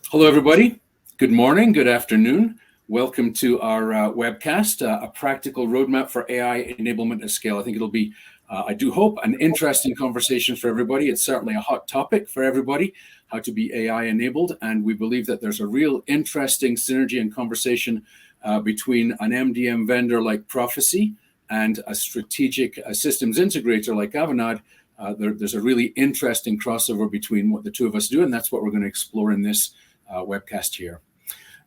Hello, everybody. Good morning, good afternoon. Welcome to our webcast, a practical roadmap for AI enablement at scale. I think it'll be, I do hope, an interesting conversation for everybody. It's certainly a hot topic for everybody, how to be AI enabled. And we believe that there's a real interesting synergy and conversation between an MDM vendor like Profisee and a strategic systems integrator like Avanade. There's a really interesting crossover between what the two of us do, and that's what we're going to explore in this webcast here.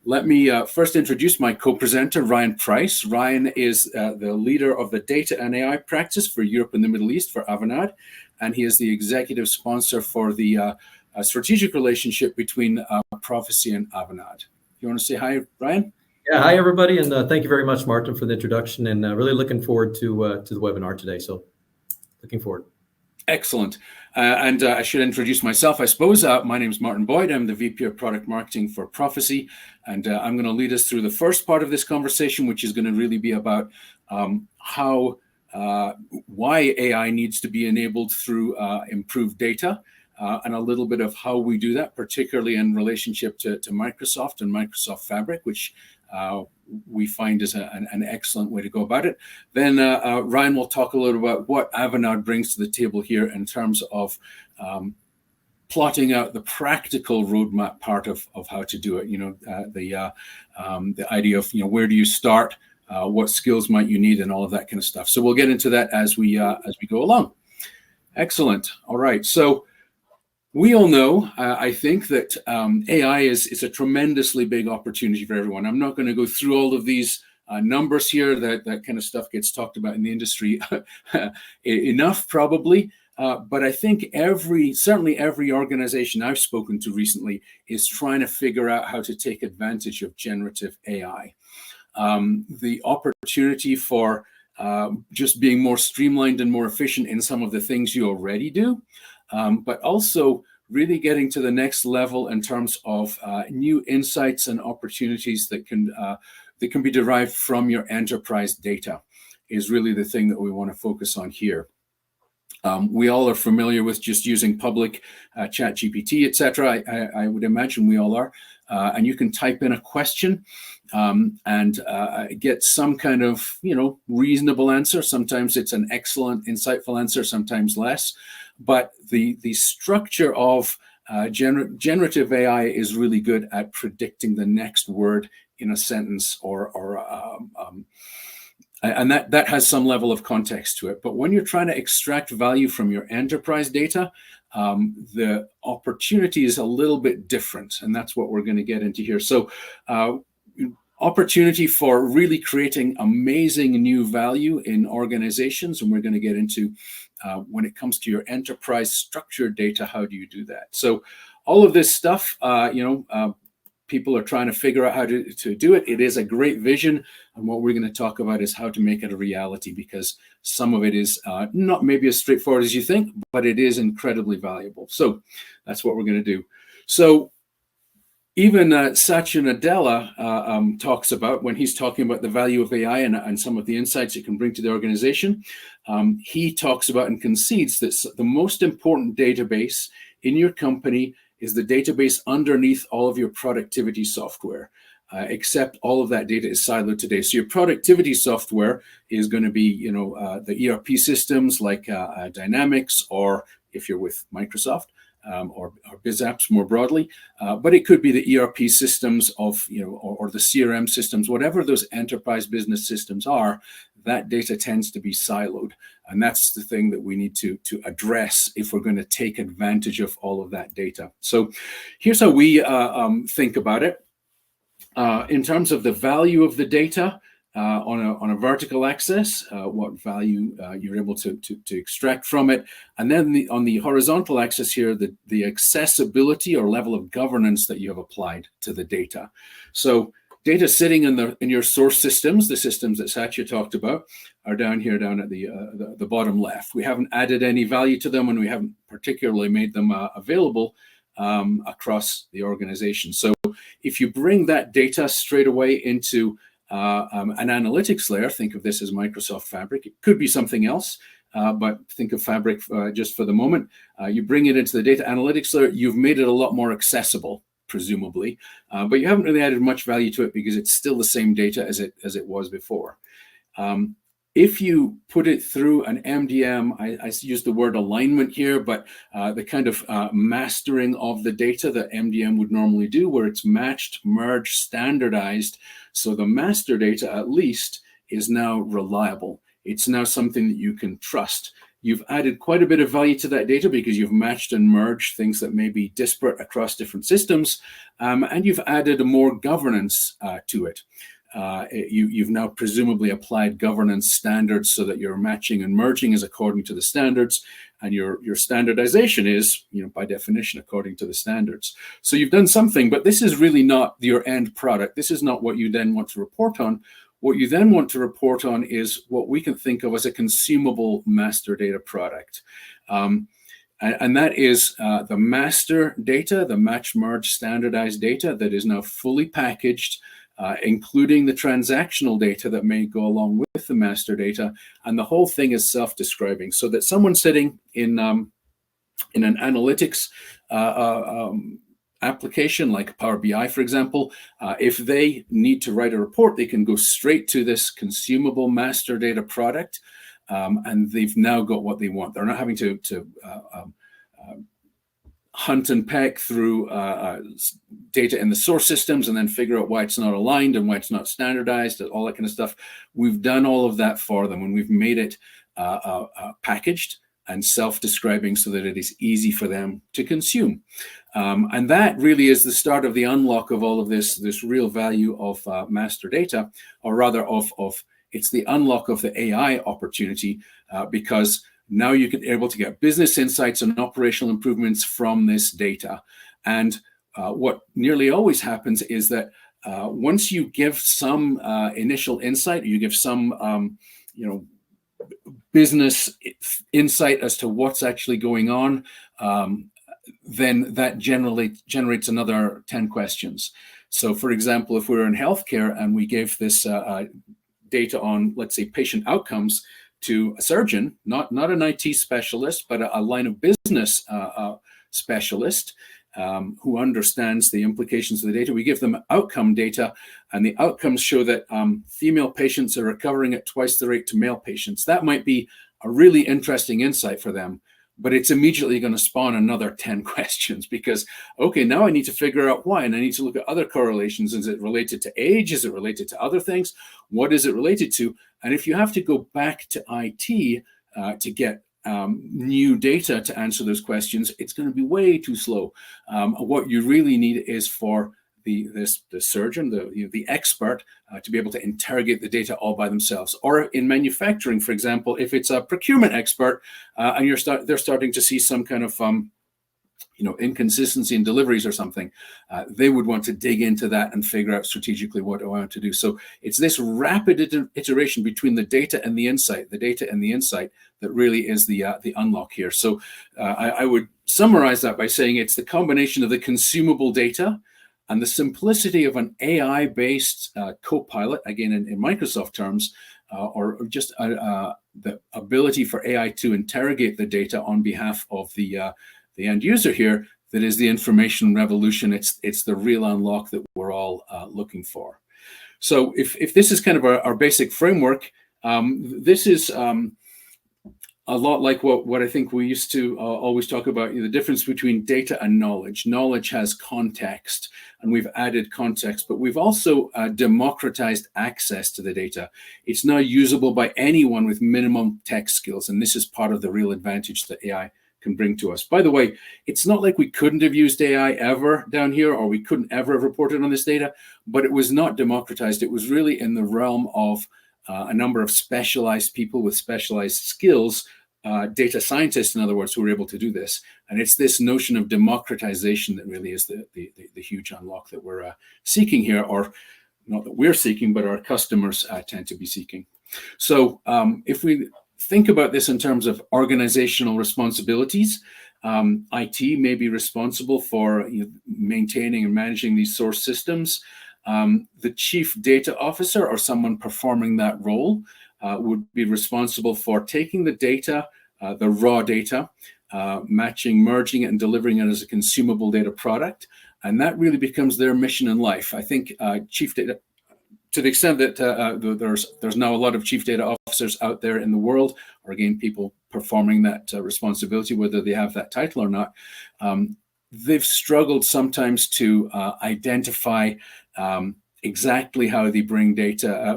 Let me first introduce my co-presenter, Ryan Price. Ryan is the leader of the data and AI practice for Europe and the Middle East for Avanade, and he is the executive sponsor for the strategic relationship between Profisee and Avanade. You want to say hi, Ryan? Yeah, hi everybody, and thank you very much, Martin, for the introduction, and really looking forward to the webinar today. So, looking forward. Excellent. And I should introduce myself, I suppose. My name is Martin Boyd. I'm the VP of Product Marketing for Profisee, and I'm going to lead us through the first part of this conversation, which is going to really be about why AI needs to be enabled through improved data, and a little bit of how we do that, particularly in relationship to Microsoft and Microsoft Fabric, which we find is an excellent way to go about it. Then Ryan will talk a little about what Avanade brings to the table here in terms of plotting out the practical roadmap part of how to do it. You know, the idea of, you know, where do you start, what skills might you need, and all of that kind of stuff. So we'll get into that as we go along. Excellent. All right. So we all know, I think, that AI is a tremendously big opportunity for everyone. I'm not going to go through all of these numbers here. That kind of stuff gets talked about in the industry enough, probably. But I think certainly every organization I've spoken to recently is trying to figure out how to take advantage of generative AI. The opportunity for just being more streamlined and more efficient in some of the things you already do, but also really getting to the next level in terms of new insights and opportunities that can be derived from your enterprise data is really the thing that we want to focus on here. We all are familiar with just using public ChatGPT, etc. I would imagine we all are. And you can type in a question and get some kind of, you know, reasonable answer. Sometimes it's an excellent, insightful answer, sometimes less. But the structure of generative AI is really good at predicting the next word in a sentence, and that has some level of context to it. But when you're trying to extract value from your enterprise data, the opportunity is a little bit different, and that's what we're going to get into here. So opportunity for really creating amazing new value in organizations, and we're going to get into when it comes to your enterprise structured data, how do you do that? So all of this stuff, people are trying to figure out how to do it. It is a great vision, and what we're going to talk about is how to make it a reality, because some of it is not maybe as straightforward as you think, but it is incredibly valuable. So that's what we're going to do. So even Satya Nadella talks about, when he's talking about the value of AI and some of the insights it can bring to the organization, he talks about and concedes that the most important database in your company is the database underneath all of your productivity software, except all of that data is siloed today. So your productivity software is going to be, you know, the ERP systems like Dynamics, or if you're with Microsoft, or BizApps more broadly, but it could be the ERP systems of, you know, or the CRM systems, whatever those enterprise business systems are. That data tends to be siloed, and that's the thing that we need to address if we're going to take advantage of all of that data. So here's how we think about it. In terms of the value of the data, on a vertical axis, what value you're able to extract from it, and then on the horizontal axis here, the accessibility or level of governance that you have applied to the data. So data sitting in your source systems, the systems that Satya talked about, are down here, down at the bottom left. We haven't added any value to them, and we haven't particularly made them available across the organization. So if you bring that data straight away into an analytics layer, think of this as Microsoft Fabric. It could be something else, but think of Fabric just for the moment. You bring it into the data analytics layer, you've made it a lot more accessible presumably, but you haven't really added much value to it because it's still the same data as it was before. If you put it through an MDM, I use the word alignment here, but the kind of mastering of the data that MDM would normally do, where it's matched, merged, standardized. So the master data, at least, is now reliable. It's now something that you can trust. You've added quite a bit of value to that data because you've matched and merged things that may be disparate across different systems, and you've added more governance to it. You've now presumably applied governance standards so that your matching and merging is according to the standards, and your standardization is, by definition, according to the standards. So you've done something, but this is really not your end product. This is not what you then want to report on. What you then want to report on is what we can think of as a consumable master data product. And that is the master data, the match, merge, standardized data that is now fully packaged, including the transactional data that may go along with the master data. And the whole thing is self-describing, so that someone sitting in an analytics application like Power BI, for example, if they need to write a report, they can go straight to this consumable master data product, and they've now got what they want. They're not having to hunt and peck through data in the source systems and then figure out why it's not aligned and why it's not standardized, all that kind of stuff. We've done all of that for them, and we've made it packaged and self-describing so that it is easy for them to consume. And that really is the start of the unlock of all of this real value of master data, or rather it's the unlock of the AI opportunity, because now you can be able to get business insights and operational improvements from this data. And what nearly always happens is that once you give some initial insight, you give some business insight as to what's actually going on, then that generally generates another 10 questions. So for example, if we're in healthcare and we gave this data on, let's say, patient outcomes to a surgeon, not an IT specialist, but a line of business specialist who understands the implications of the data. We give them outcome data, and the outcomes show that female patients are recovering at twice the rate to male patients. That might be a really interesting insight for them, but it's immediately going to spawn another 10 questions because, okay, now I need to figure out why, and I need to look at other correlations. Is it related to age? Is it related to other things? What is it related to? And if you have to go back to IT to get new data to answer those questions, it's going to be way too slow. What you really need is for the surgeon, the expert, to be able to interrogate the data all by themselves. Or in manufacturing, for example, if it's a procurement expert and they're starting to see some kind of inconsistency in deliveries or something, they would want to dig into that and figure out strategically what I want to do. So it's this rapid iteration between the data and the insight, that really is the unlock here. So I would summarize that by saying it's the combination of the consumable data and the simplicity of an AI-based Copilot, again in Microsoft terms, or just the ability for AI to interrogate the data on behalf of the end user here, that is the information revolution. It's the real unlock that we're all looking for. So if this is kind of our basic framework, this is a lot like what I think we used to always talk about, the difference between data and knowledge. Knowledge has context, and we've added context, but we've also democratized access to the data. It's now usable by anyone with minimum tech skills, and this is part of the real advantage that AI can bring to us. By the way, it's not like we couldn't have used AI ever down here, or we couldn't ever have reported on this data, but it was not democratized. It was really in the realm of a number of specialized people with specialized skills, data scientists, in other words, who were able to do this. And it's this notion of democratization that really is the huge unlock that we're seeking here, or not that we're seeking, but our customers tend to be seeking. So if we think about this in terms of organizational responsibilities, IT may be responsible for maintaining and managing these source systems. The chief data officer, or someone performing that role, would be responsible for taking the data, the raw data, matching, merging it, and delivering it as a consumable data product. And that really becomes their mission in life. I think chief data, to the extent that there's now a lot of chief data officers out there in the world, or again, people performing that responsibility, whether they have that title or not, they've struggled sometimes to identify exactly how they bring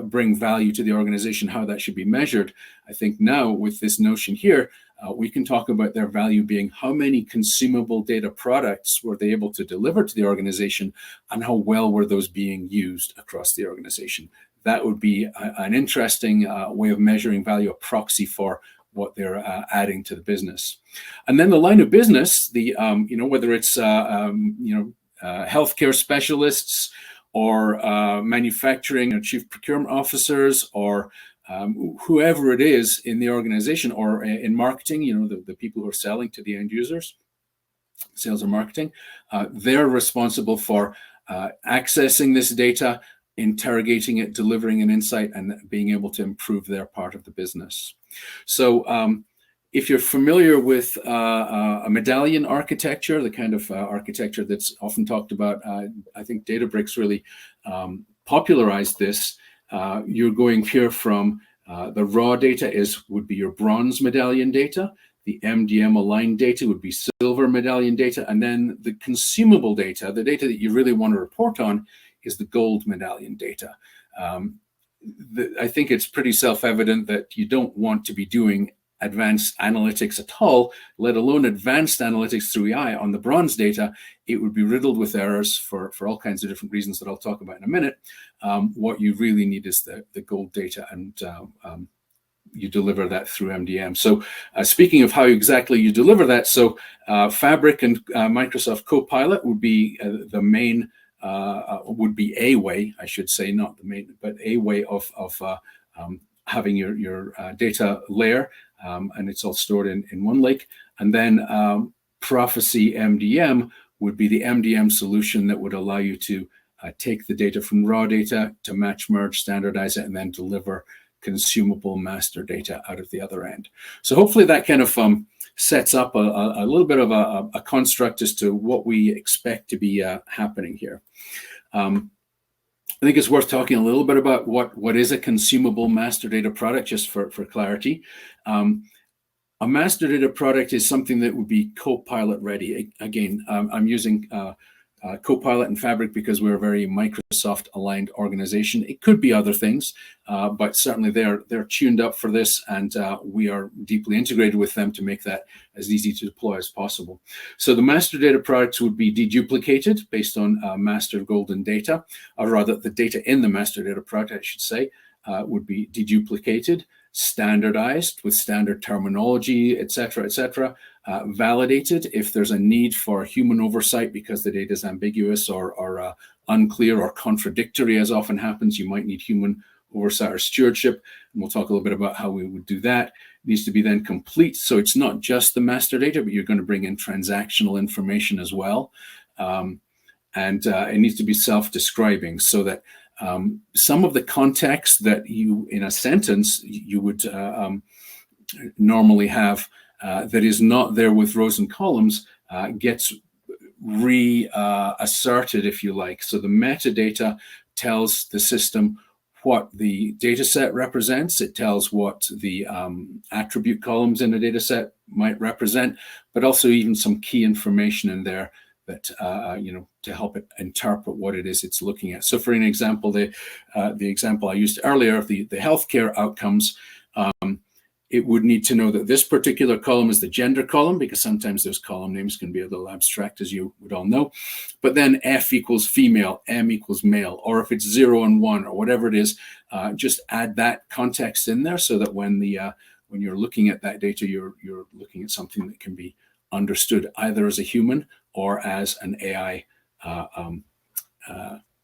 bring value to the organization, how that should be measured. I think now with this notion here, we can talk about their value being how many consumable data products were they able to deliver to the organization, and how well were those being used across the organization. That would be an interesting way of measuring value, a proxy for what they're adding to the business. And then the line of business, whether it's healthcare specialists, or manufacturing, chief procurement officers, or whoever it is in the organization, or in marketing, the people who are selling to the end users, sales or marketing, they're responsible for accessing this data, interrogating it, delivering an insight, and being able to improve their part of the business. So if you're familiar with a medallion architecture, the kind of architecture that's often talked about, I think Databricks really popularized this. You're going here from the raw data would be your bronze medallion data. The MDM aligned data would be silver medallion data. And then the consumable data, the data that you really want to report on, is the gold medallion data. I think it's pretty self-evident that you don't want to be doing advanced analytics at all, let alone advanced analytics through AI on the bronze data. It would be riddled with errors for all kinds of different reasons that I'll talk about in a minute. What you really need is the gold data, and you deliver that through MDM. So speaking of how exactly you deliver that, so Fabric and Microsoft Copilot would be the main, would be a way, I should say, not the main, but a way of having your data layer, and it's all stored in one lake. And then Profisee MDM would be the MDM solution that would allow you to take the data from raw data, to match, merge, standardize it, and then deliver consumable master data out of the other end. So hopefully that kind of sets up a little bit of a construct as to what we expect to be happening here. I think it's worth talking a little bit about what is a consumable master data product, just for clarity. A master data product is something that would be Copilot ready. Again, I'm using Copilot and Fabric because we're a very Microsoft aligned organization. It could be other things, but certainly they're tuned up for this, and we are deeply integrated with them to make that as easy to deploy as possible. So the master data products would be deduplicated based on master golden data, or rather the data in the master data product, I should say, would be deduplicated, standardized with standard terminology, et cetera, validated if there's a need for human oversight because the data is ambiguous or unclear or contradictory, as often happens. You might need human oversight or stewardship, and we'll talk a little bit about how we would do that. It needs to be then complete, so it's not just the master data, but you're going to bring in transactional information as well, and it needs to be self-describing, so that some of the context that you, in a sentence, you would normally have that is not there with rows and columns gets reasserted, if you like. So the metadata tells the system what the data set represents. It tells what the attribute columns in a data set might represent, but also even some key information in there that to help it interpret what it is it's looking at. So for an example, the example I used earlier of the healthcare outcomes, it would need to know that this particular column is the gender column, because sometimes those column names can be a little abstract, as you would all know. But then F equals female, M equals male, or if it's 0 and 1 or whatever it is, just add that context in there so that when you're looking at that data, you're looking at something that can be understood either as a human or as an AI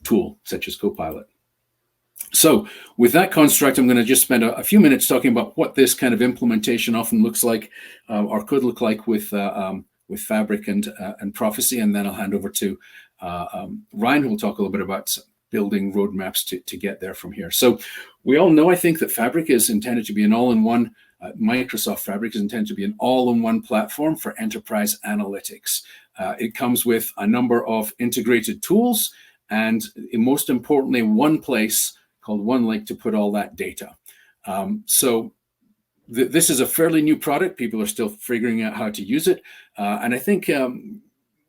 tool, such as Copilot. So with that construct, I'm going to just spend a few minutes talking about what this kind of implementation often looks like, or could look like with Fabric and Profisee, and then I'll hand over to Ryan, who will talk a little bit about building roadmaps to get there from here. So we all know, I think, that Fabric is intended to be an all-in-one Microsoft Fabric is intended to be an all-in-one platform for enterprise analytics. It comes with a number of integrated tools and, most importantly, one place called One Lake to put all that data. This is a fairly new product. People are still figuring out how to use it. And I think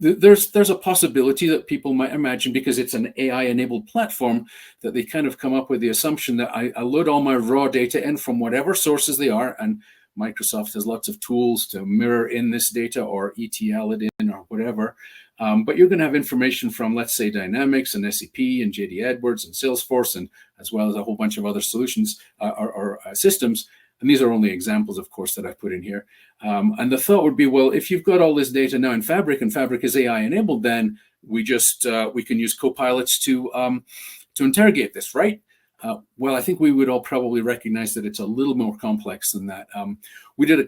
there's a possibility that people might imagine, because it's an AI-enabled platform, that they kind of come up with the assumption that I load all my raw data in from whatever sources they are, and Microsoft has lots of tools to mirror in this data or ETL it in or whatever. But you're going to have information from, let's say, Dynamics and SAP and JD Edwards and Salesforce, and as well as a whole bunch of other solutions or systems. And these are only examples, of course, that I put in here. And the thought would be, well, if you've got all this data now in Fabric, and Fabric is AI enabled, then we can use Copilots to interrogate this, right? Well, I think we would all probably recognize that it's a little more complex than that. We did a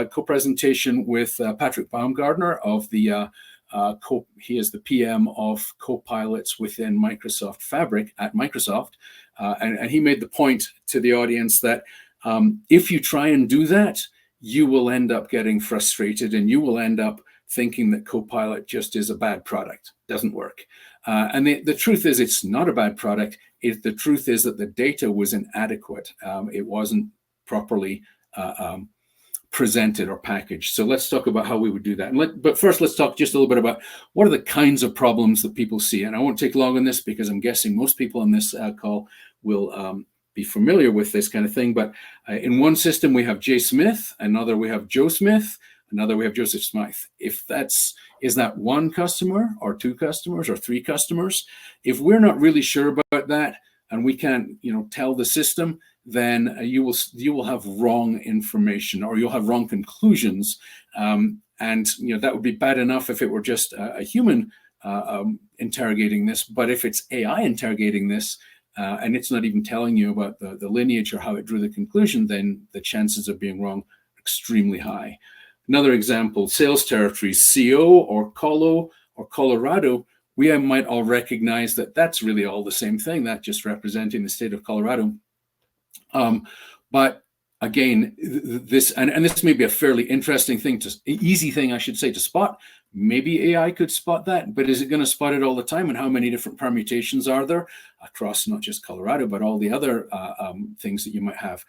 co-presentation with Patrick Baumgartner of the he is the PM of Copilots within Microsoft Fabric at Microsoft, and he made the point to the audience that if you try and do that, you will end up getting frustrated, and you will end up thinking that Copilot just is a bad product, doesn't work. And the truth is, it's not a bad product. The truth is that the data was inadequate. It wasn't properly presented or packaged. So let's talk about how we would do that. But first, let's talk just a little bit about what are the kinds of problems that people see. And I won't take long on this, because I'm guessing most people on this call will be familiar with this kind of thing. But in one system, we have Jay Smith, another we have Joe Smith, another we have Joseph Smythe. Is that one customer or two customers or three customers? If we're not really sure about that, and we can't, tell the system, then you will have wrong information, or you'll have wrong conclusions. And that would be bad enough if it were just a human interrogating this. But if it's AI interrogating this, and it's not even telling you about the lineage or how it drew the conclusion, then the chances of being wrong are extremely high. Another example, sales territories, CO or Colo or Colorado, we might all recognize that that's really all the same thing, that just representing the state of Colorado. But again, this may be a fairly interesting thing, easy thing, I should say, to spot. Maybe AI could spot that, but is it going to spot it all the time? And how many different permutations are there across not just Colorado, but all the other things that you might have?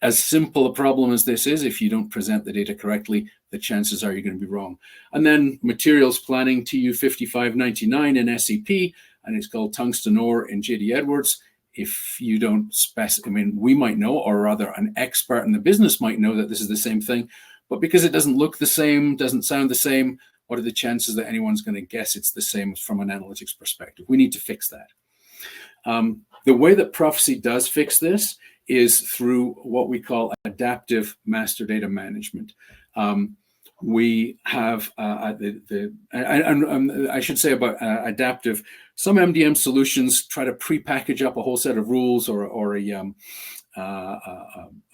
As simple a problem as this is, if you don't present the data correctly, the chances are you're going to be wrong. And then materials planning, TU 5599 in SAP, and it's called tungsten ore in JD Edwards. If you don't we might know, or rather an expert in the business might know that this is the same thing, but because it doesn't look the same, doesn't sound the same, what are the chances that anyone's going to guess it's the same from an analytics perspective? We need to fix that. The way that Profisee does fix this is through what we call adaptive master data management. We have I should say about adaptive. Some MDM solutions try to pre-package up a whole set of rules or a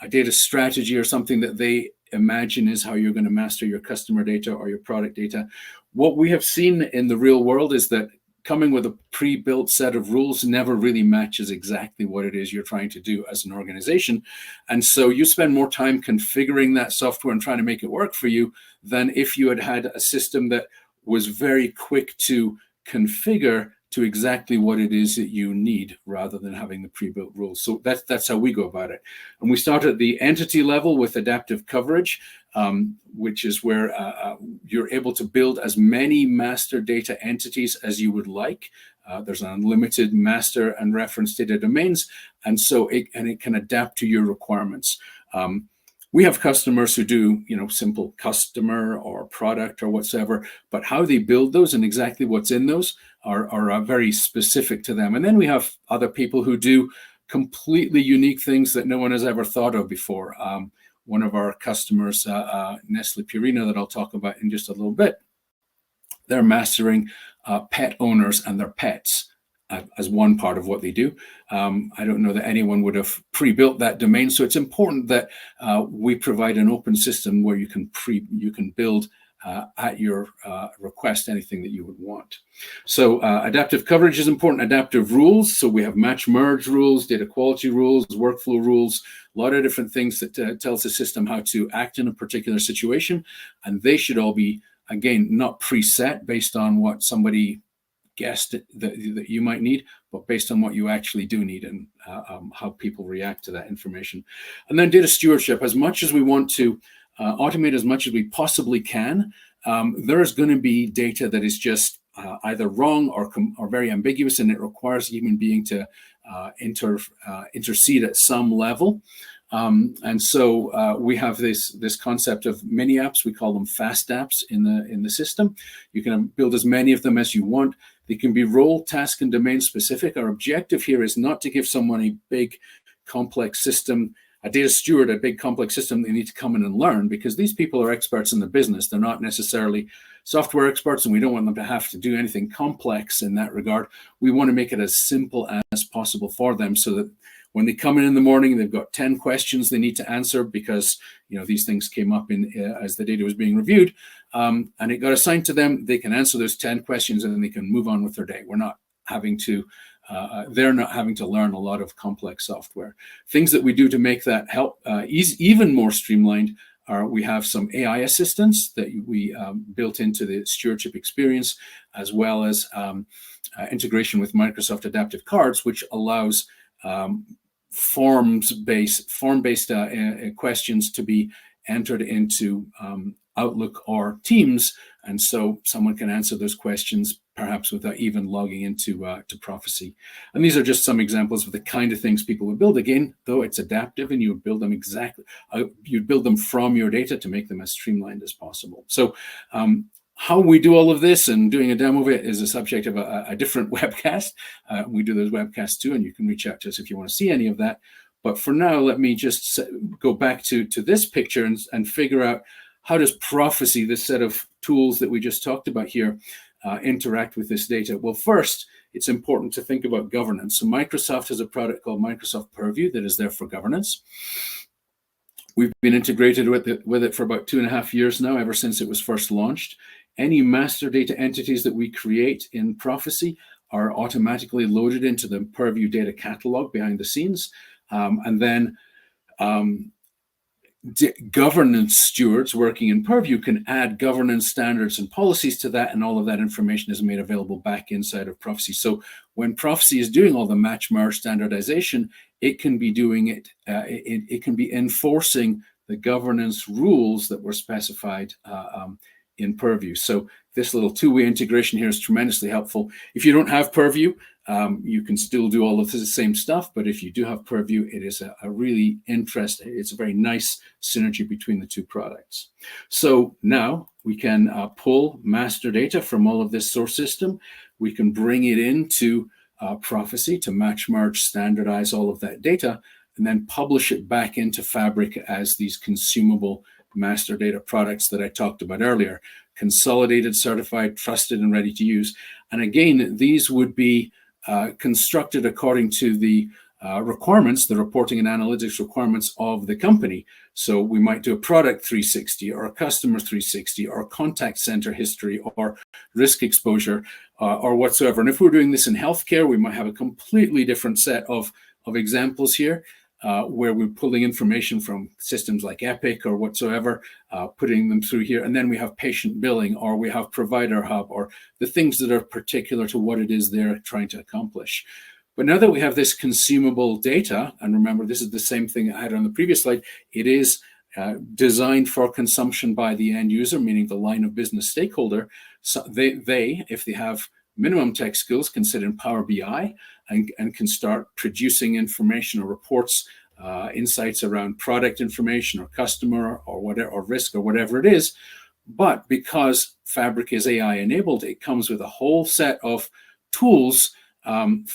data strategy or something that they imagine is how you're going to master your customer data or your product data. What we have seen in the real world is that coming with a pre-built set of rules never really matches exactly what it is you're trying to do as an organization. And so you spend more time configuring that software and trying to make it work for you than if you had a system that was very quick to configure to exactly what it is that you need, rather than having the pre-built rules. So that's how we go about it. And we start at the entity level with adaptive coverage, which is where you're able to build as many master data entities as you would like. There's an unlimited master and reference data domains, and so it can adapt to your requirements. We have customers who do, simple customer or product or whatsoever, but how they build those and exactly what's in those are very specific to them. And then we have other people who do completely unique things that no one has ever thought of before. One of our customers, Nestle Purina, that I'll talk about in just a little bit, they're mastering pet owners and their pets as one part of what they do. I don't know that anyone would have pre-built that domain. So it's important that we provide an open system where you can build at your request anything that you would want. So adaptive coverage is important. Adaptive rules. So we have match merge rules, data quality rules, workflow rules, a lot of different things that tells the system how to act in a particular situation. And they should all be, again, not preset based on what somebody guessed that you might need, but based on what you actually do need and how people react to that information. And then data stewardship, as much as we want to automate as much as we possibly can, there is going to be data that is just either wrong or very ambiguous, and it requires a human being to intercede at some level. And so we have this concept of mini apps. We call them fast apps in the system. You can build as many of them as you want. They can be role, task, and domain specific. Our objective here is not to give someone a big, complex system, a data steward, a big, complex system they need to come in and learn, because these people are experts in the business. They're not necessarily software experts, and we don't want them to have to do anything complex in that regard. We want to make it as simple as possible for them, so that when they come in the morning, they've got 10 questions they need to answer because these things came up as the data was being reviewed, and it got assigned to them. They can answer those 10 questions and then they can move on with their day. We're not having to, they're not having to learn a lot of complex software. Things that we do to make that help even more streamlined are we have some AI assistants that we built into the stewardship experience, as well as integration with Microsoft Adaptive Cards, which allows form-based questions to be entered into Outlook or Teams, and so someone can answer those questions perhaps without even logging into to Profisee. And these are just some examples of the kind of things people would build. Again, though, it's adaptive, and you would build them you'd build them from your data to make them as streamlined as possible. So how we do all of this, and doing a demo of it, is a subject of a different webcast. We do those webcasts too, and you can reach out to us if you want to see any of that. But for now, let me just go back to this picture and figure out, how does Profisee, this set of tools that we just talked about here, interact with this data? Well, first, it's important to think about governance. So Microsoft has a product called Microsoft Purview that is there for governance. We've been integrated with it for about 2.5 years now, ever since it was first launched. Any master data entities that we create in Profisee are automatically loaded into the Purview data catalog behind the scenes. And then governance stewards working in Purview can add governance standards and policies to that, and all of that information is made available back inside of Profisee. So when Profisee is doing all the match merge standardization, it can be doing it, it can be enforcing the governance rules that were specified in Purview. So this little two-way integration here is tremendously helpful. If you don't have Purview, you can still do all of the same stuff, but if you do have Purview, it is a really interesting, it's a very nice synergy between the two products. So now we can pull master data from all of this source system. We can bring it into Profisee to match, merge, standardize all of that data, and then publish it back into Fabric as these consumable master data products that I talked about earlier: consolidated, certified, trusted, and ready to use. And again, these would be constructed according to the requirements, the reporting and analytics requirements of the company. So we might do a product 360 or a customer 360 or a contact center history or risk exposure or whatsoever. And if we're doing this in healthcare, we might have a completely different set of examples here, where we're pulling information from systems like Epic or whatsoever, putting them through here. And then we have patient billing, or we have provider hub, or the things that are particular to what it is they're trying to accomplish. But now that we have this consumable data, and remember, this is the same thing I had on the previous slide, it is designed for consumption by the end user, meaning the line of business stakeholder. So they, if they have minimum tech skills, can sit in Power BI and can start producing information or reports, insights around product information or customer or whatever, or risk or whatever it is. But because Fabric is AI enabled, it comes with a whole set of tools from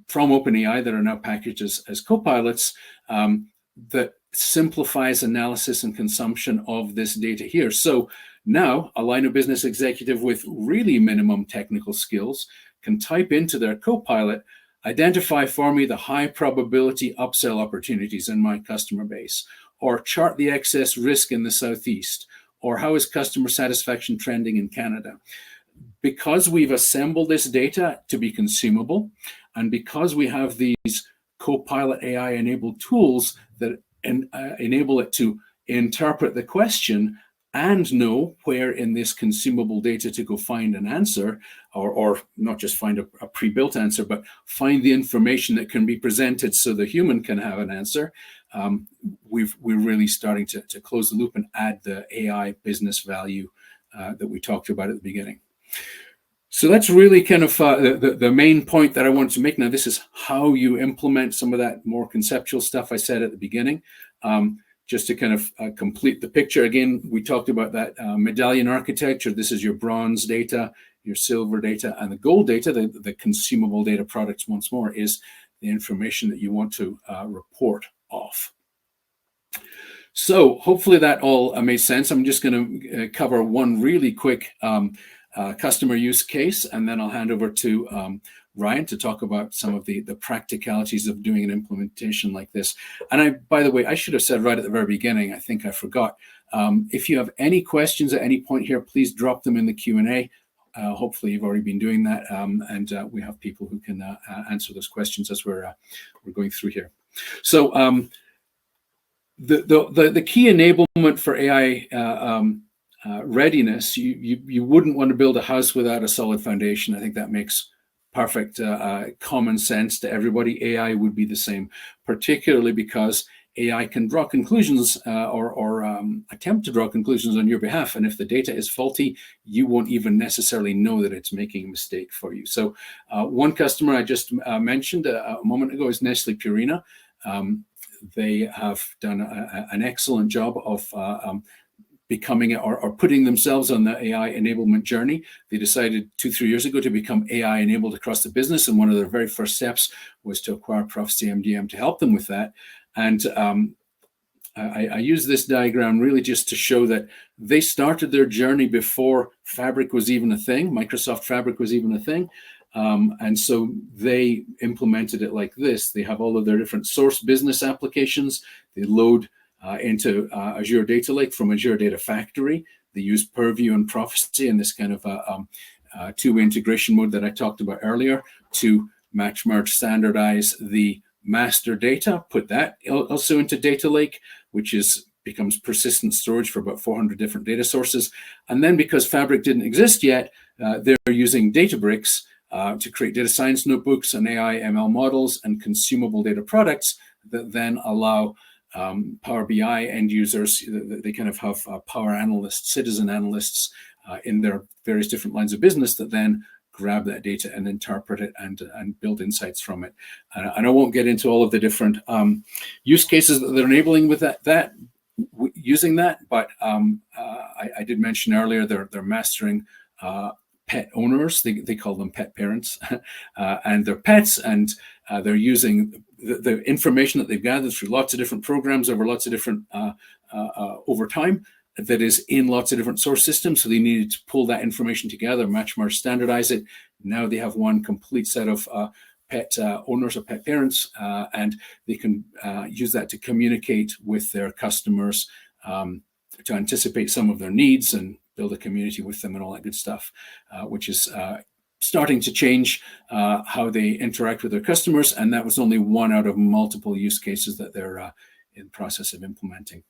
OpenAI that are now packaged as Copilots that simplifies analysis and consumption of this data here. So now a line of business executive with really minimum technical skills can type into their Copilot, identify for me the high probability upsell opportunities in my customer base, or chart the excess risk in the Southeast, or how is customer satisfaction trending in Canada. Because we've assembled this data to be consumable, and because we have these Copilot AI enabled tools that enable it to interpret the question and know where in this consumable data to go find an answer, or not just find a pre-built answer, but find the information that can be presented so the human can have an answer. We're really starting to close the loop and add the AI business value that we talked about at the beginning. So that's really kind of the main point that I wanted to make. Now, this is how you implement some of that more conceptual stuff I said at the beginning. Just to kind of complete the picture, again, we talked about that medallion architecture. This is your bronze data, your silver data, and the gold data, the consumable data products, once more, is the information that you want to report off. So hopefully that all made sense. I'm just going to cover one really quick customer use case, and then I'll hand over to Ryan to talk about some of the practicalities of doing an implementation like this. And by the way, I should have said right at the very beginning, I think I forgot. If you have any questions at any point here, please drop them in the Q&A. Hopefully you've already been doing that, and we have people who can answer those questions as we're going through here. So the key enablement for AI readiness, you wouldn't want to build a house without a solid foundation. I think that makes perfect common sense to everybody. AI would be the same, particularly because AI can draw conclusions or attempt to draw conclusions on your behalf. And if the data is faulty, you won't even necessarily know that it's making a mistake for you. So one customer I just mentioned a moment ago is Nestle Purina. They have done an excellent job of becoming or putting themselves on the AI enablement journey. They decided 2-3 years ago to become AI enabled across the business, and one of their very first steps was to acquire Profisee MDM to help them with that. And I use this diagram really just to show that they started their journey before Fabric was even a thing. Microsoft Fabric was even a thing. And so they implemented it like this. They have all of their different source business applications. They load into Azure Data Lake from Azure Data Factory. They use Purview and Profisee in this kind of two-way integration mode that I talked about earlier to match, merge, standardize the master data, put that also into Data Lake, which becomes persistent storage for about 400 different data sources. And then because Fabric didn't exist yet, they're using Databricks to create data science notebooks and AI ML models and consumable data products that then allow Power BI end users. They kind of have power analysts, citizen analysts in their various different lines of business that then grab that data and interpret it and build insights from it. And I won't get into all of the different use cases that they're enabling with using that, but I did mention earlier they're mastering pet owners. They call them pet parents and their pets, and they're using the information that they've gathered through lots of different programs over lots of different over time that is in lots of different source systems. So they needed to pull that information together, match, merge, standardize it. Now they have one complete set of pet owners or pet parents, and they can use that to communicate with their customers, to anticipate some of their needs and build a community with them and all that good stuff, which is starting to change how they interact with their customers. And that was only one out of multiple use cases that they're in the process of implementing.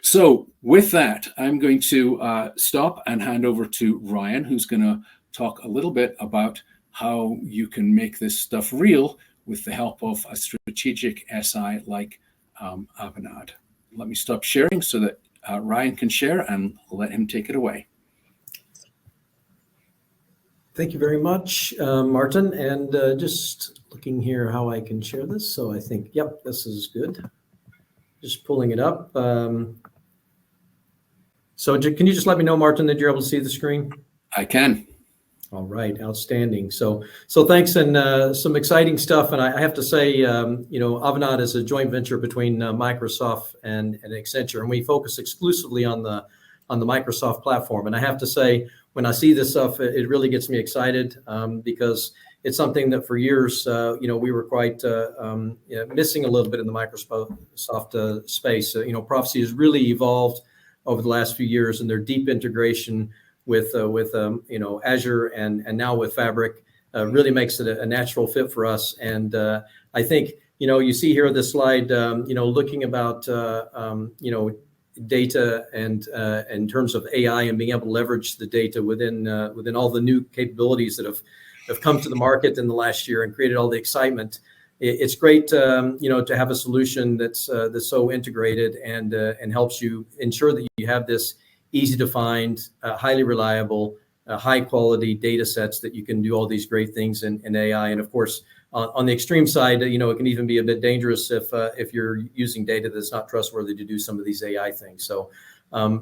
So with that, I'm going to stop and hand over to Ryan, who's going to talk a little bit about how you can make this stuff real with the help of a strategic SI like Avanade. Let me stop sharing so that Ryan can share, and let him take it away. Thank you very much, Martin. And just looking here how I can share this. So I think, yep, this is good. Just pulling it up. So can you just let me know, Martin, that you're able to see the screen? I can. All right, outstanding. So thanks, and some exciting stuff. And I have to say, Avanade is a joint venture between Microsoft and Accenture, and we focus exclusively on the Microsoft platform. And I have to say, when I see this stuff, it really gets me excited because it's something that for years, we were quite missing a little bit in the Microsoft space. Profisee has really evolved over the last few years, and their deep integration with Azure and now with Fabric really makes it a natural fit for us. And I think you see here this slide, looking about, data and in terms of AI and being able to leverage the data within all the new capabilities that have come to the market in the last year and created all the excitement. It's great, to have a solution that's so integrated and helps you ensure that you have this easy to find, highly reliable, high quality data sets that you can do all these great things in AI. And of course, on the extreme side, it can even be a bit dangerous if you're using data that's not trustworthy to do some of these AI things. So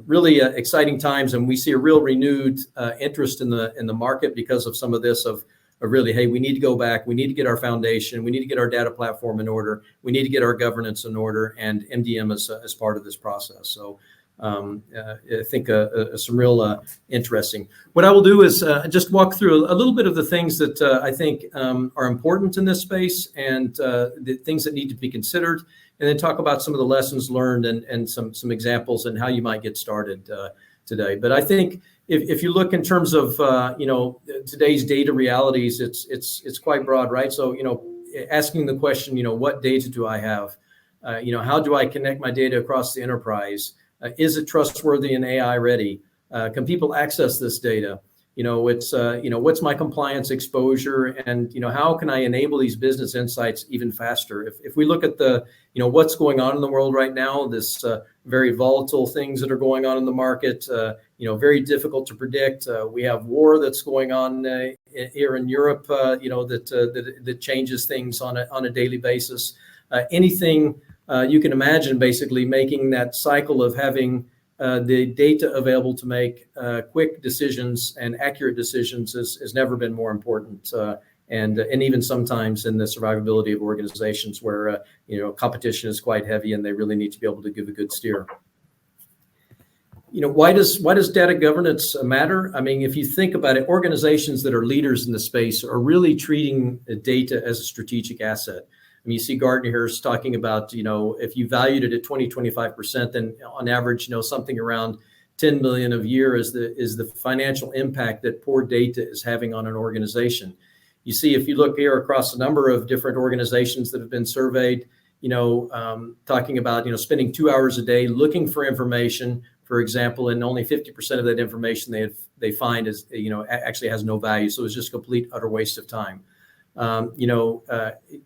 really exciting times, and we see a real renewed interest in the market because of some of this of really, hey, we need to go back, we need to get our foundation, we need to get our data platform in order, we need to get our governance in order, and MDM is part of this process. So I think some real interesting. What I will do is just walk through a little bit of the things that I think are important in this space and the things that need to be considered, and then talk about some of the lessons learned and some examples and how you might get started today. But I think if you look in terms of today's data realities, it's quite broad, right? So asking the question, what data do I have? How do I connect my data across the enterprise? Is it trustworthy and AI ready? Can people access this data? What's my compliance exposure, and how can I enable these business insights even faster? If we look at the what's going on in the world right now, this very volatile things that are going on in the market, very difficult to predict. We have war that's going on here in Europe, that changes things on a daily basis. Anything you can imagine, basically making that cycle of having the data available to make quick decisions and accurate decisions has never been more important. And even sometimes in the survivability of organizations where competition is quite heavy and they really need to be able to give a good steer. Why does data governance matter? I mean, if you think about it, organizations that are leaders in the space are really treating data as a strategic asset. I mean, you see Gartner here is talking about, if you valued it at 25%, then on average, something around 10 million a year is the financial impact that poor data is having on an organization. You see, if you look here across a number of different organizations that have been surveyed, talking about, spending 2 hours a day looking for information, for example, and only 50% of that information they find is, actually has no value. So it's just complete, utter waste of time.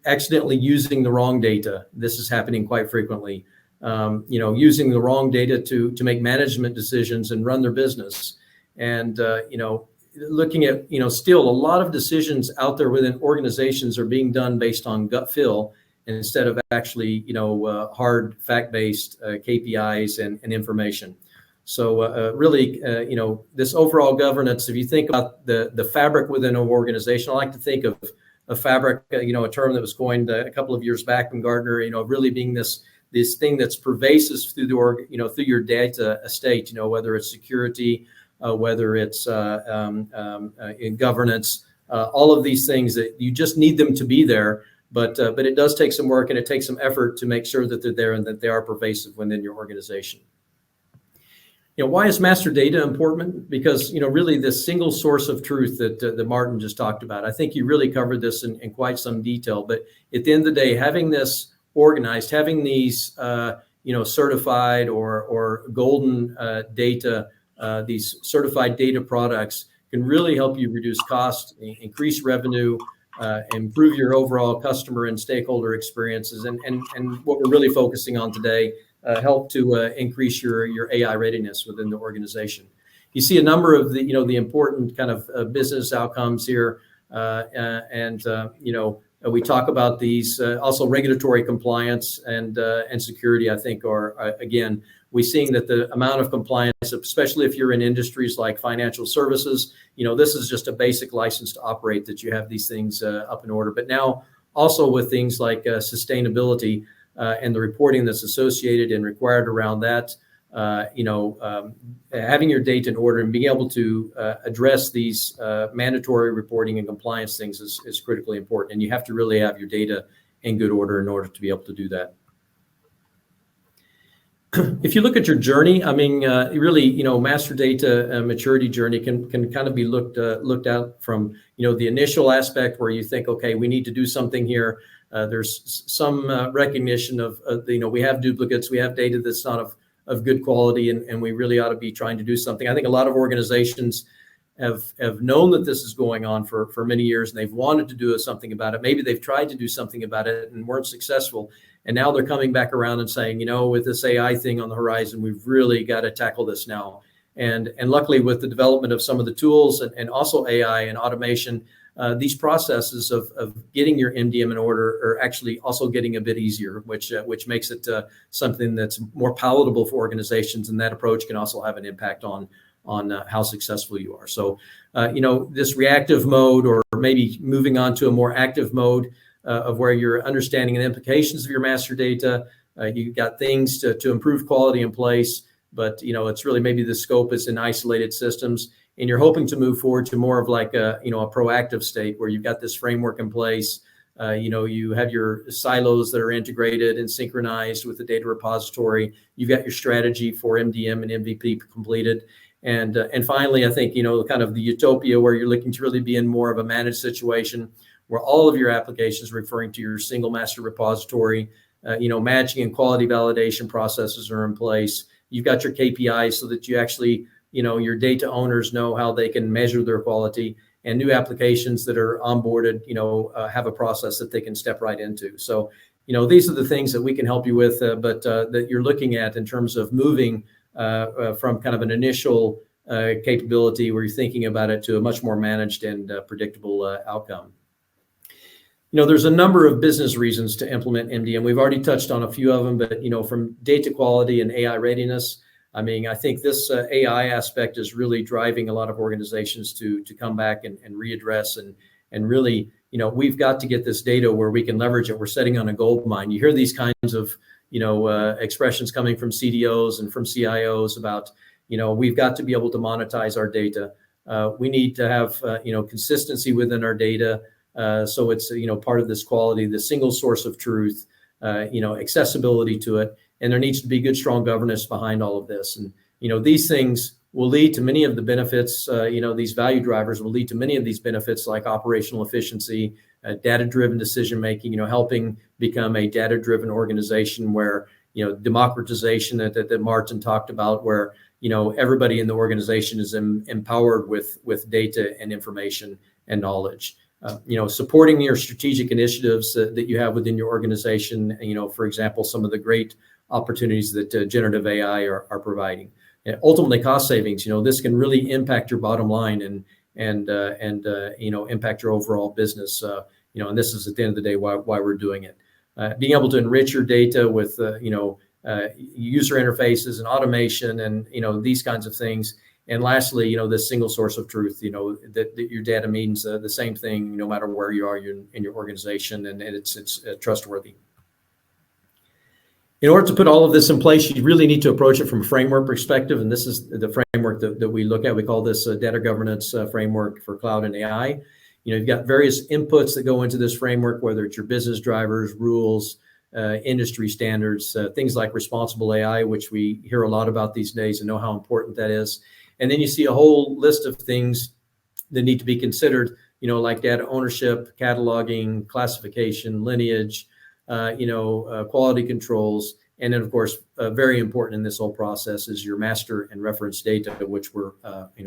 Accidentally using the wrong data. This is happening quite frequently. Using the wrong data to make management decisions and run their business. And, looking at, still a lot of decisions out there within organizations are being done based on gut feel instead of actually, hard fact-based KPIs and information. So really, this overall governance, if you think about the fabric within an organization, I like to think of a fabric, a term that was coined a couple of years back from Gartner, really being this thing that's pervasive through the through your data estate, whether it's security, whether it's in governance, all of these things that you just need them to be there. But it does take some work and it takes some effort to make sure that they're there and that they are pervasive within your organization. Why is master data important? Because, really this single source of truth that Martin just talked about, I think you really covered this in quite some detail, but at the end of the day, having this organized, having these, certified or golden data, these certified data products can really help you reduce cost, increase revenue, improve your overall customer and stakeholder experiences. And what we're really focusing on today, help to increase your AI readiness within the organization. You see a number of the important kind of business outcomes here, we talk about these. Also, regulatory compliance and security, I think, are again, we're seeing that the amount of compliance, especially if you're in industries like financial services, this is just a basic license to operate that you have these things up in order. But now also with things like sustainability. And the reporting that's associated and required around that, having your data in order and being able to address these mandatory reporting and compliance things is critically important. And you have to really have your data in good order in order to be able to do that. if you look at your journey, I mean, really, master data maturity journey can kind of be looked at from, the initial aspect where you think, okay, we need to do something here. There's some recognition of, we have duplicates, we have data that's not of good quality, and we really ought to be trying to do something. I think a lot of organizations have known that this is going on for many years, and they've wanted to do something about it. Maybe they've tried to do something about it and weren't successful. And now they're coming back around and saying, with this AI thing on the horizon, we've really got to tackle this now. And luckily, with the development of some of the tools and also AI and automation, these processes of getting your MDM in order are actually also getting a bit easier, which makes it something that's more palatable for organizations. And that approach can also have an impact on how successful you are. So, this reactive mode, or maybe moving on to a more active mode, of where you're understanding the implications of your master data. You've got things to improve quality in place, but it's really maybe the scope is in isolated systems, and you're hoping to move forward to more of like a proactive state where you've got this framework in place. You have your silos that are integrated and synchronized with the data repository. You've got your strategy for MDM and MVP completed. And finally, I think, kind of the utopia where you're looking to really be in more of a managed situation, where all of your applications referring to your single master repository, matching and quality validation processes are in place. You've got your KPIs so that you actually, your data owners know how they can measure their quality, and new applications that are onboarded, have a process that they can step right into. So, these are the things that we can help you with, but that you're looking at in terms of moving from kind of an initial capability where you're thinking about it to a much more managed and predictable outcome. There's a number of business reasons to implement MDM. We've already touched on a few of them, but from data quality and AI readiness, I mean, I think this AI aspect is really driving a lot of organizations to come back and readdress and really, we've got to get this data where we can leverage it. We're setting on a gold mine. You hear these kinds of expressions coming from CDOs and from CIOs about, we've got to be able to monetize our data. We need to have, consistency within our data. So it's, part of this quality, the single source of truth, accessibility to it. And there needs to be good, strong governance behind all of this. And, these things will lead to many of the benefits, these value drivers will lead to many of these benefits like operational efficiency, data-driven decision-making, helping become a data-driven organization where, democratization that Martin talked about, where, everybody in the organization is empowered with data and information and knowledge. Supporting your strategic initiatives that you have within your organization, for example, some of the great opportunities that generative AI are providing. And ultimately, cost savings, this can really impact your bottom line and impact your overall business. And this is at the end of the day why we're doing it. Being able to enrich your data with user interfaces and automation and these kinds of things. And lastly, this single source of truth, that your data means the same thing no matter where you are in your organization, and it's trustworthy. In order to put all of this in place, you really need to approach it from a framework perspective, and this is the framework that we look at. We call this a data governance framework for cloud and AI. You've got various inputs that go into this framework, whether it's your business drivers, rules, industry standards, things like responsible AI, which we hear a lot about these days and know how important that is. And then you see a whole list of things that need to be considered, like data ownership, cataloging, classification, lineage, quality controls. And then, of course, very important in this whole process is your master and reference data, which we're,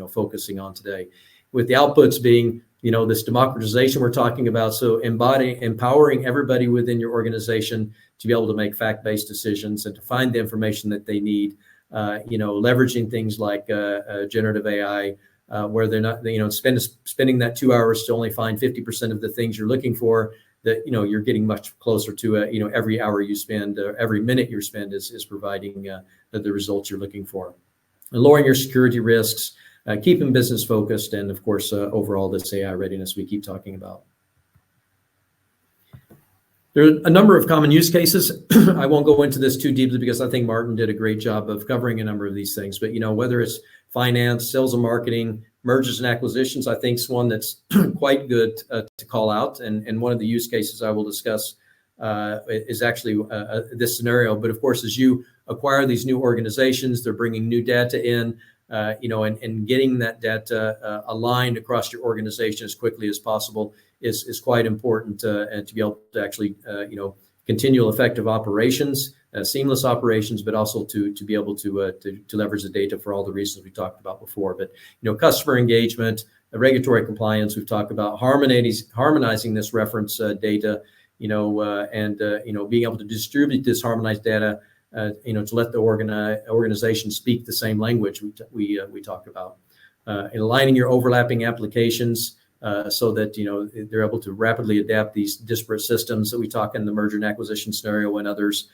focusing on today. With the outputs being, this democratization we're talking about. So empowering everybody within your organization to be able to make fact-based decisions and to find the information that they need. Leveraging things like generative AI, where they're not, spending that 2 hours to only find 50% of the things you're looking for, that, you're getting much closer to, every hour you spend, every minute you spend is providing the results you're looking for. And lowering your security risks, keeping business focused, and of course, overall, this AI readiness we keep talking about. There are a number of common use cases. I won't go into this too deeply because I think Martin did a great job of covering a number of these things. But, whether it's finance, sales and marketing, mergers and acquisitions, I think is one that's quite good to call out. And one of the use cases I will discuss is actually this scenario. But of course, as you acquire these new organizations. They're bringing new data in, and getting that data aligned across your organization as quickly as possible is quite important, and to be able to actually, continual effective operations, seamless operations, but also to be able to leverage the data for all the reasons we talked about before. But customer engagement, regulatory compliance, we've talked about harmonizing this reference data, and being able to distribute this harmonized data, to let the organization speak the same language we talked about, and aligning your overlapping applications, so that they're able to rapidly adapt these disparate systems that we talk in the merger and acquisition scenario and others.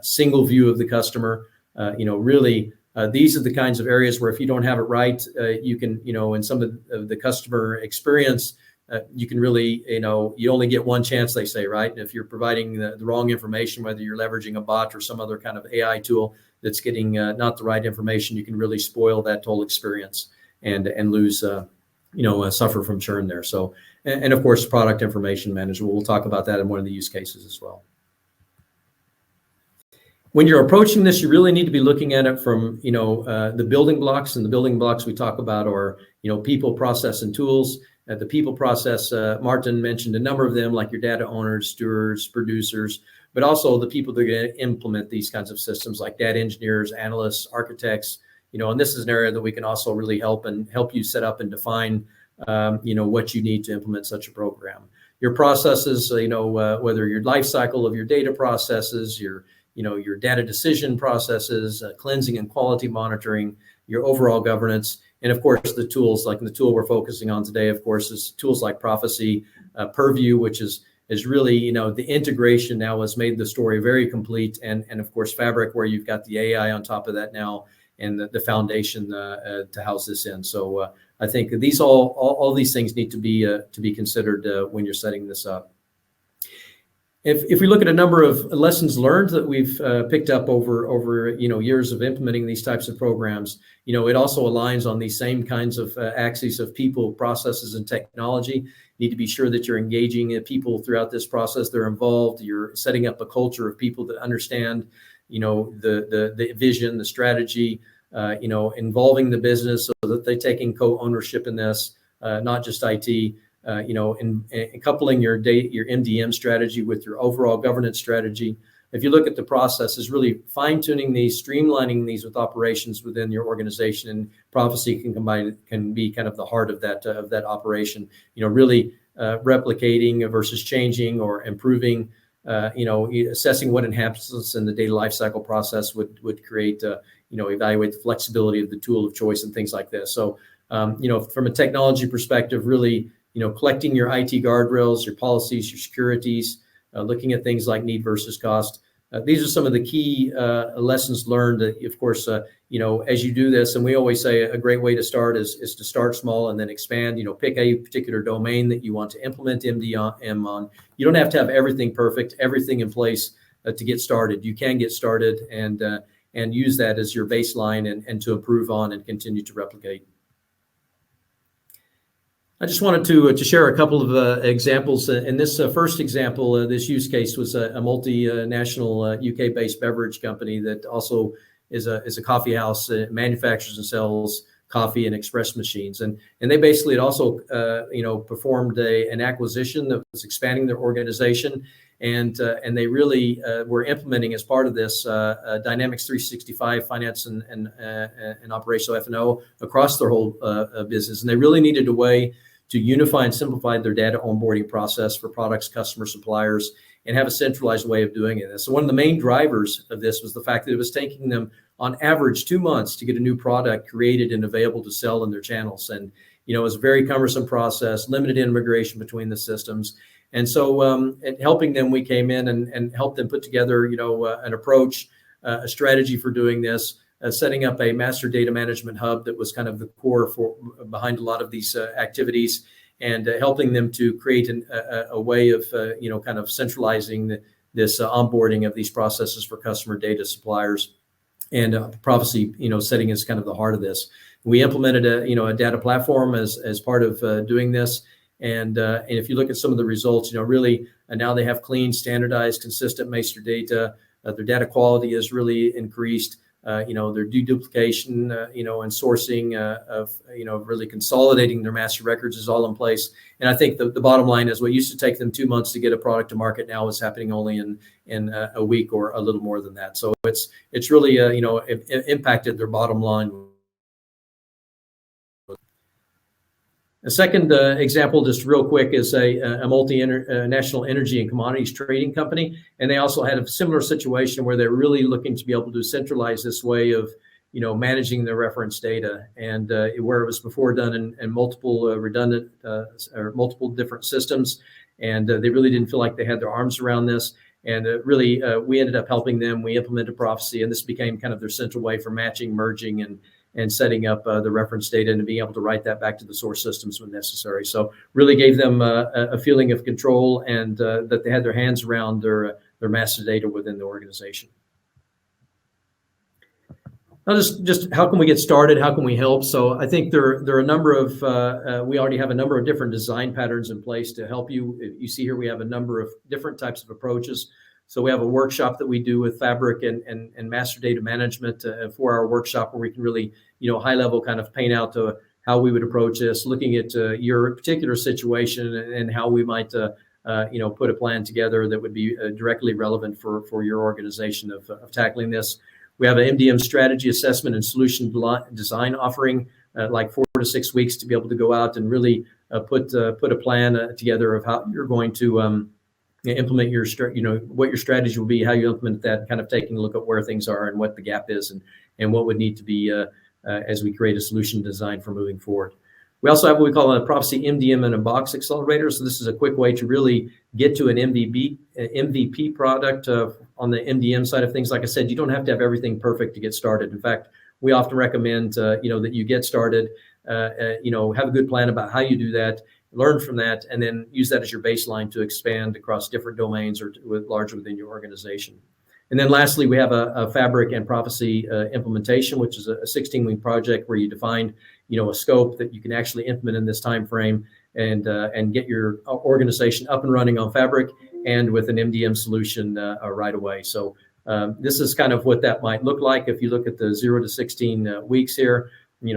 Single view of the customer. Really, these are the kinds of areas where if you don't have it right, you can, in some of the customer experience, you can really, you only get one chance, they say, right? And if you're providing the wrong information, whether you're leveraging a bot or some other kind of AI tool that's getting not the right information, you can really spoil that whole experience and lose, suffer from churn there. So, and of course, product information management. We'll talk about that in one of the use cases as well. When you're approaching this, you really need to be looking at it from, the building blocks, and the building blocks we talk about are, people, process, and tools. The people process, Martin mentioned a number of them, like your data owners, stewards, producers, but also the people that are going to implement these kinds of systems, like data engineers, analysts, architects. And this is an area that we can also really help you set up and define, what you need to implement such a program. Your processes, whether your life cycle of your data processes, your data decision processes, cleansing and quality monitoring, your overall governance, and of course the tools, like the tool we're focusing on today, of course, is tools like Profisee, Purview, which is really, the integration now has made the story very complete, and of course Fabric, where you've got the AI on top of that now, and the foundation to house this in. So I think these all these things need to be considered when you're setting this up. If we look at a number of lessons learned that we've picked up over years of implementing these types of programs, it also aligns on these same kinds of axes of people, processes, and technology. You need to be sure that you're engaging people throughout this process. They're involved. You're setting up a culture of people that understand, the vision, the strategy, involving the business so that they're taking co-ownership in this, not just IT. And coupling your MDM strategy with your overall governance strategy. If you look at the processes, really fine-tuning these, streamlining these with operations within your organization, and Profisee can be kind of the heart of that operation. Really replicating versus changing or improving. Assessing what enhancements in the data lifecycle process would create. Evaluate the flexibility of the tool of choice and things like this. So, from a technology perspective, really. Collecting your IT guardrails, your policies, your securities, looking at things like need versus cost. These are some of the key lessons learned. Of course, as you do this, and we always say a great way to start is to start small and then expand. Pick a particular domain that you want to implement MDM on. You don't have to have everything perfect, everything in place to get started. You can get started and use that as your baseline and to improve on and continue to replicate. I just wanted to share a couple of examples. In this first example, this use case was a multinational UK-based beverage company that also is a coffee house, manufactures and sells coffee and express machines. And they basically had also performed an acquisition that was expanding their organization, and they really were implementing as part of this Dynamics 365 finance and operational F&O across their whole business. And they really needed a way to unify and simplify their data onboarding process for products, customers, suppliers, and have a centralized way of doing it. So one of the main drivers of this was the fact that it was taking them on average 2 months to get a new product created and available to sell in their channels. And, it was a very cumbersome process, limited integration between the systems. And so helping them, we came in and helped them put together, an approach, a strategy for doing this, setting up a master data management hub that was kind of the core behind a lot of these activities, and helping them to create a way of, kind of centralizing this onboarding of these processes for customer data suppliers, and Profisee, setting as kind of the heart of this. We implemented a data platform as part of doing this. And if you look at some of the results, really now they have clean, standardized, consistent master data, their data quality is really increased. Their deduplication, and sourcing of, really consolidating their master records is all in place. And I think the bottom line is what used to take them 2 months to get a product to market now is happening only in a week or a little more than that. So it's really, impacted their bottom line. A second example, just real quick, is a multinational energy and commodities trading company. And they also had a similar situation where they're really looking to be able to centralize this way of, managing their reference data. And where it was before done in multiple redundant or multiple different systems. And they really didn't feel like they had their arms around this. And really, we ended up helping them. We implemented Profisee, and this became kind of their central way for matching, merging, and setting up the reference data and being able to write that back to the source systems when necessary. So really gave them a feeling of control and that they had their hands around their master data within the organization. Now, just how can we get started? How can we help? So I think there are a number of, we already have a number of different design patterns in place to help you. You see here we have a number of different types of approaches. So we have a workshop that we do with Fabric and master data management, a 4-hour workshop where we can really, high level kind of paint out how we would approach this, looking at your particular situation and how we might, put a plan together that would be directly relevant for your organization of tackling this. We have an MDM strategy assessment and solution design offering, like 4 to 6 weeks to be able to go out and really put a plan together of how you're going to implement what your strategy will be, how you implement that, kind of taking a look at where things are and what the gap is and what would need to be as we create a solution design for moving forward. We also have what we call a Profisee MDM in a box accelerator. So this is a quick way to really get to an MVP product on the MDM side of things. Like I said, you don't have to have everything perfect to get started. In fact, we often recommend, that you get started, have a good plan about how you do that, learn from that, and then use that as your baseline to expand across different domains or larger within your organization. And then lastly, we have a Fabric and Profisee implementation, which is a 16-week project where you define, a scope that you can actually implement in this time frame and get your organization up and running on Fabric and with an MDM solution right away. So this is kind of what that might look like. If you look at the 0 to 16 weeks here,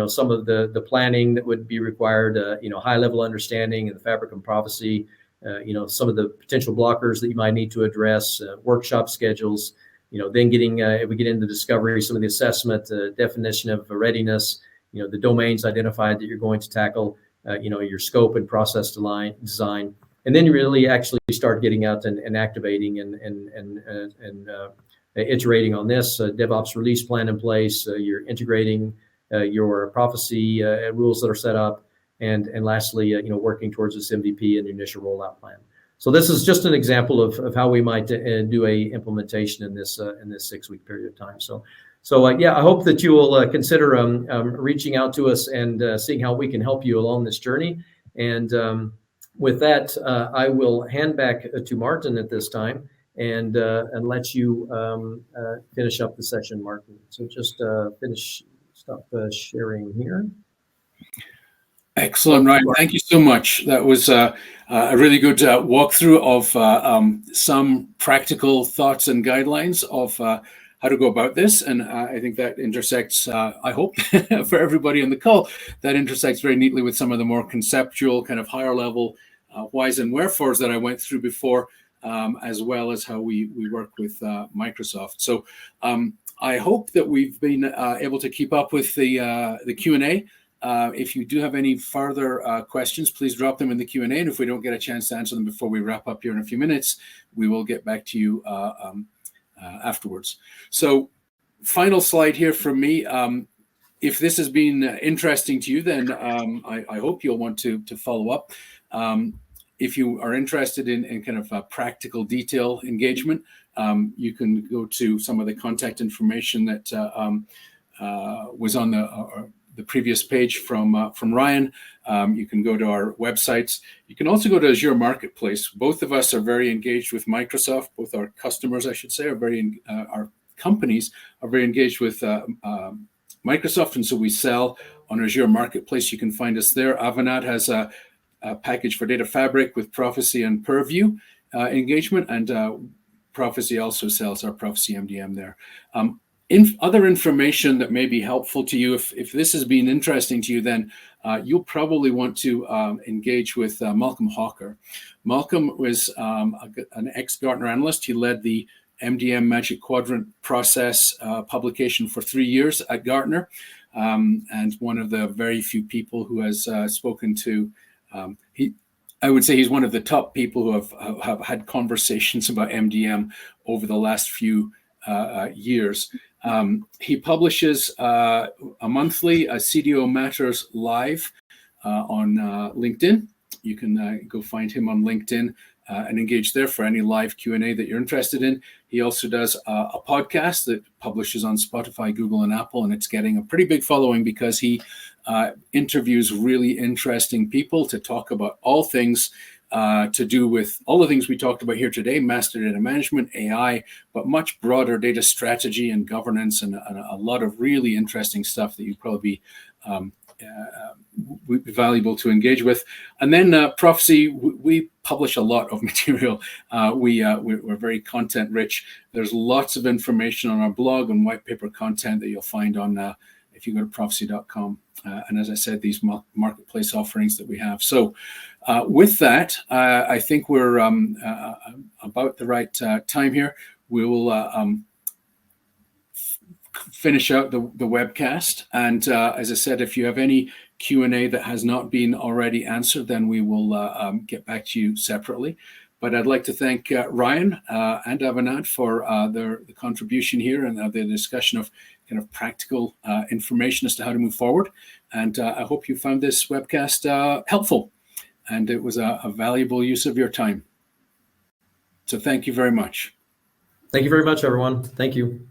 some of the planning that would be required, high level understanding of the Fabric and Profisee, some of the potential blockers that you might need to address, workshop schedules, then getting, if we get into discovery, some of the assessment, definition of readiness, the domains identified that you're going to tackle, your scope and process design, and then you really actually start getting out and activating and iterating on this, DevOps release plan in place, you're integrating your Profisee rules that are set up, and lastly, working towards this MVP and initial rollout plan. So this is just an example of how we might do a implementation in this 6-week period of time. So I hope that you will consider reaching out to us and seeing how we can help you along this journey. And with that, I will hand back to Martin at this time and let you finish up the session, Martin. So just stop sharing here. Excellent, Ryan. Thank you so much. That was a really good walkthrough of some practical thoughts and guidelines of how to go about this. And I think that intersects, I hope, for everybody on the call, that intersects very neatly with some of the more conceptual, kind of higher level whys and wherefores that I went through before, as well as how we work with Microsoft. So I hope that we've been able to keep up with the Q&A. If you do have any further questions, please drop them in the Q&A. And if we don't get a chance to answer them before we wrap up here in a few minutes, we will get back to you afterwards. So final slide here from me. If this has been interesting to you, then I hope you'll want to follow up. If you are interested in kind of practical detail engagement, you can go to some of the contact information that was on the previous page from Ryan. You can go to our websites. You can also go to Azure Marketplace. Both of us are very engaged with Microsoft. Both our customers, I should say, our companies are very engaged with Microsoft, and so we sell on Azure Marketplace. You can find us there. Avanade has a package for Data Fabric with Profisee and Purview engagement, and Profisee also sells our Profisee MDM there. Other information that may be helpful to you, if this has been interesting to you, then you'll probably want to engage with Malcolm Hawker. Malcolm was an ex-Gartner analyst. He led the MDM Magic Quadrant process publication for 3 years at Gartner, and one of the very few people who has spoken to, I would say he's one of the top people who have had conversations about MDM over the last few years. He publishes a monthly CDO Matters Live on LinkedIn. You can go find him on LinkedIn and engage there for any live Q&A that you're interested in. He also does a podcast that publishes on Spotify, Google, and Apple, and it's getting a pretty big following because he interviews really interesting people to talk about all things to do with all the things we talked about here today: master data management, AI, but much broader data strategy and governance, and a lot of really interesting stuff that you'd probably be valuable to engage with. And then Profisee, we publish a lot of material. We're very content rich. There's lots of information on our blog and white paper content that you'll find on if you go to profisee.com. And as I said, these marketplace offerings that we have. So with that, I think we're about the right time here. We will finish out the webcast. And as I said, if you have any Q&A that has not been already answered, then we will get back to you separately. But I'd like to thank Ryan and Avanade for the contribution here and the discussion of kind of practical information as to how to move forward. And I hope you found this webcast helpful and it was a valuable use of your time. So thank you very much. Thank you very much, everyone. Thank you.